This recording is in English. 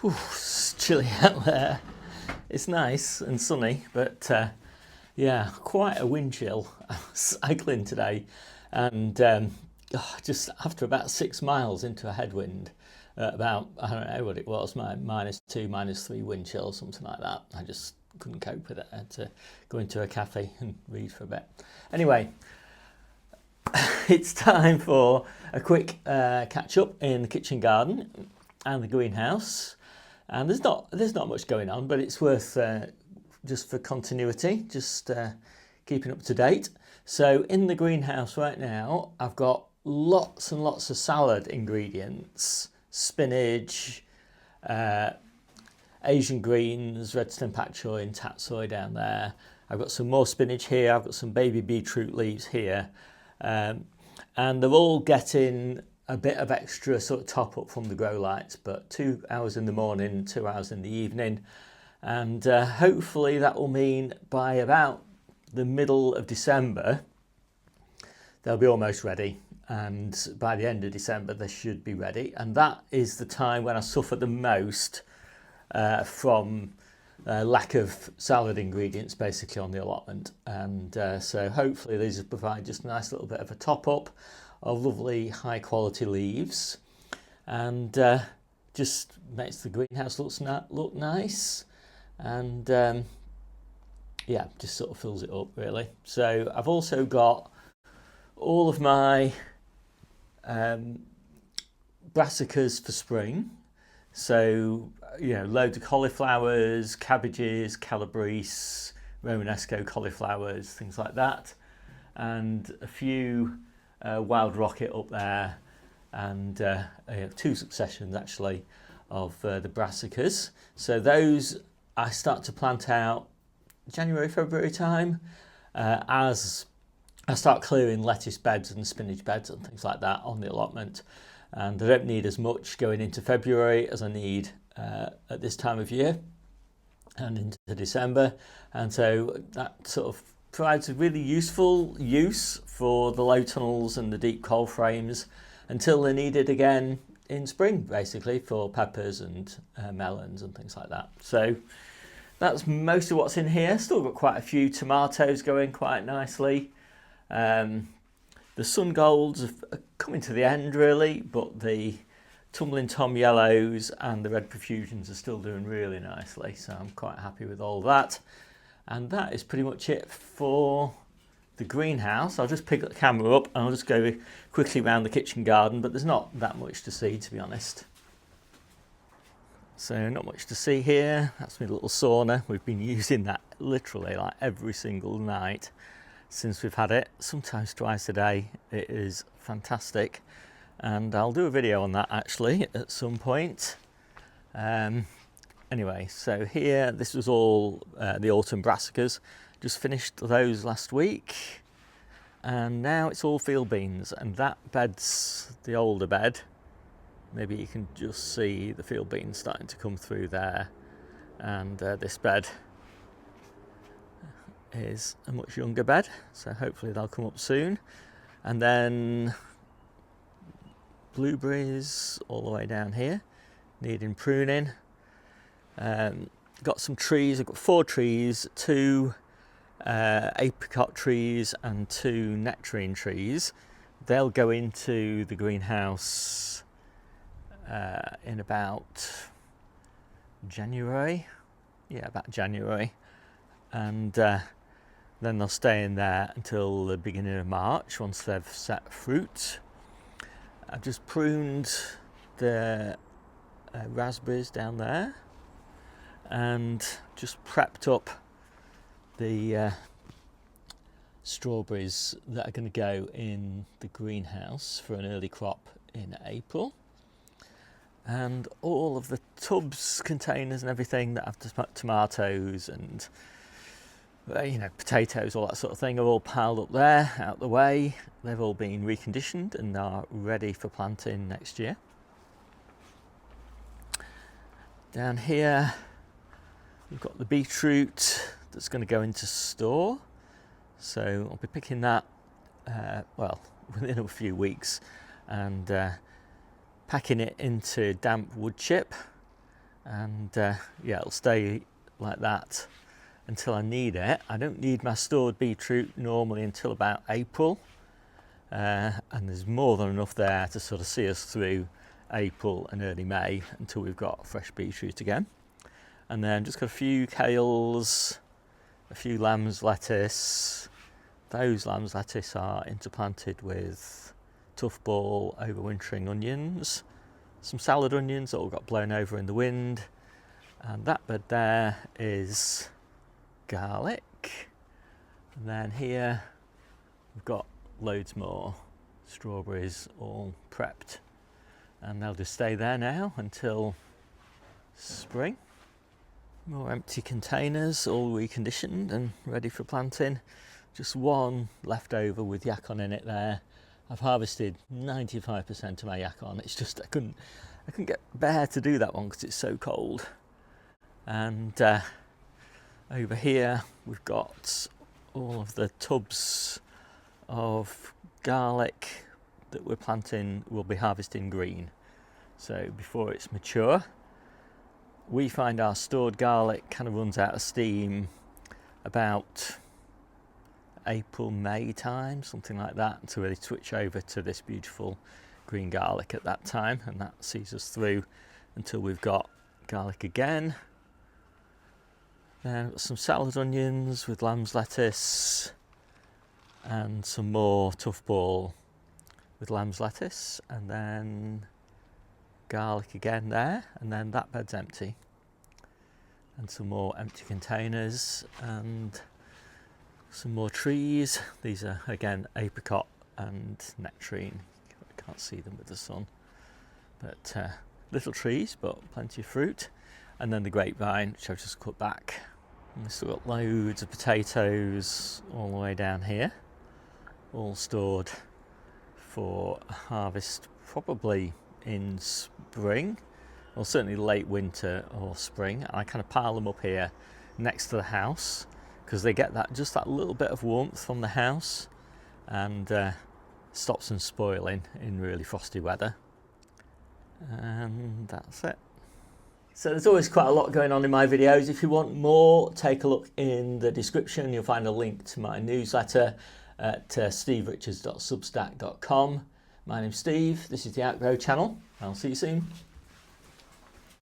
Whew, it's chilly out there. It's nice and sunny, but yeah, quite a wind chill. I was cycling today, and just after about 6 miles into a headwind, about, I don't know what it was, my -2, -3 wind chill, something like that. I just couldn't cope with it. I had to go into a cafe and read for a bit. Anyway, it's time for a quick catch up in the kitchen garden and the greenhouse. And there's not much going on, but it's worth just for continuity, just keeping up to date. So in the greenhouse right now, I've got lots and lots of salad ingredients: spinach, Asian greens, red stem pak choi and tatsoi down there. I've got some more spinach here. I've got some baby beetroot leaves here, and they're all getting a bit of extra sort of top up from the grow lights, but 2 hours in the morning, 2 hours in the evening, and hopefully that will mean by about the middle of December they'll be almost ready, and by the end of December they should be ready. And that is the time when I suffer the most from lack of salad ingredients basically on the allotment, and so hopefully these will provide just a nice little bit of a top up of lovely high quality leaves, and just makes the greenhouse look nice, and yeah, just sort of fills it up really. So I've also got all of my brassicas for spring, so loads of cauliflowers, cabbages, calabrese, romanesco cauliflowers, things like that, and a few wild rocket up there, and two successions actually of the brassicas. So those I start to plant out January, February time, as I start clearing lettuce beds and spinach beds and things like that on the allotment. And I don't need as much going into February as I need at this time of year and into December, and so that sort of provides a really useful use for the low tunnels and the deep coal frames until they're needed again in spring, basically for peppers and melons and things like that. So that's most of what's in here. Still got quite a few tomatoes going quite nicely. The sun golds are coming to the end really, but the tumbling tom yellows and the red profusions are still doing really nicely, so I'm quite happy with all that. And that is pretty much it for the greenhouse. I'll just pick the camera up and I'll just go quickly around the kitchen garden, but there's not that much to see, to be honest. So not much to see here. That's my little sauna. We've been using that literally like every single night since we've had it, sometimes twice a day. It is fantastic, and I'll do a video on that actually at some point. Anyway, so here, this was all the autumn brassicas. Just finished those last week, and now it's all field beans, and that bed's the older bed. Maybe you can just see the field beans starting to come through there, and this bed is a much younger bed, so hopefully they'll come up soon. And then blueberries all the way down here, needing pruning. Got some trees. I've got 4 trees, 2 apricot trees and 2 nectarine trees. They'll go into the greenhouse in about January. Yeah, about January, and then they'll stay in there until the beginning of March once they've set fruit. I've just pruned the raspberries down there, and just prepped up the strawberries that are going to go in the greenhouse for an early crop in April. And all of the tubs, containers and everything that have tomatoes and potatoes, all that sort of thing, are all piled up there out the way. They've all been reconditioned and are ready for planting next year. Down here we've got the beetroot that's going to go into store, so I'll be picking that within a few weeks, and packing it into damp wood chip and yeah, it'll stay like that until I need it. I don't need my stored beetroot normally until about April, and there's more than enough there to sort of see us through April and early May until we've got fresh beetroot again. And then just got a few kales, a few lamb's lettuce. Those lamb's lettuce are interplanted with tough ball overwintering onions, some salad onions that all got blown over in the wind, and that bed there is garlic. And then here we've got loads more strawberries all prepped, and they'll just stay there now until spring. More empty containers, all reconditioned and ready for planting. Just one left over with yacon in it there. I've harvested 95% of my yacon. It's just I couldn't get bear to do that one because it's so cold. And over here we've got all of the tubs of garlic that we're planting. We'll be harvesting green, so before it's mature. We find our stored garlic kind of runs out of steam about April, May time, something like that, to really switch over to this beautiful green garlic at that time, and that sees us through until we've got garlic again. Then some salad onions with lamb's lettuce and some more tough ball with lamb's lettuce, and then garlic again there, and then that bed's empty, and some more empty containers and some more trees. These are again apricot and nectarine. I can't see them with the sun, but little trees but plenty of fruit. And then the grapevine, which I've just cut back. And we've still got loads of potatoes all the way down here, all stored for harvest probably in spring, or certainly late winter or spring. And I kind of pile them up here next to the house because they get just that little bit of warmth from the house, and stops them spoiling in really frosty weather. And that's it. So there's always quite a lot going on in my videos. If you want more, take a look in the description. You'll find a link to my newsletter at steverichards.substack.com. My name's Steve, this is the Outgrow channel. I'll see you soon.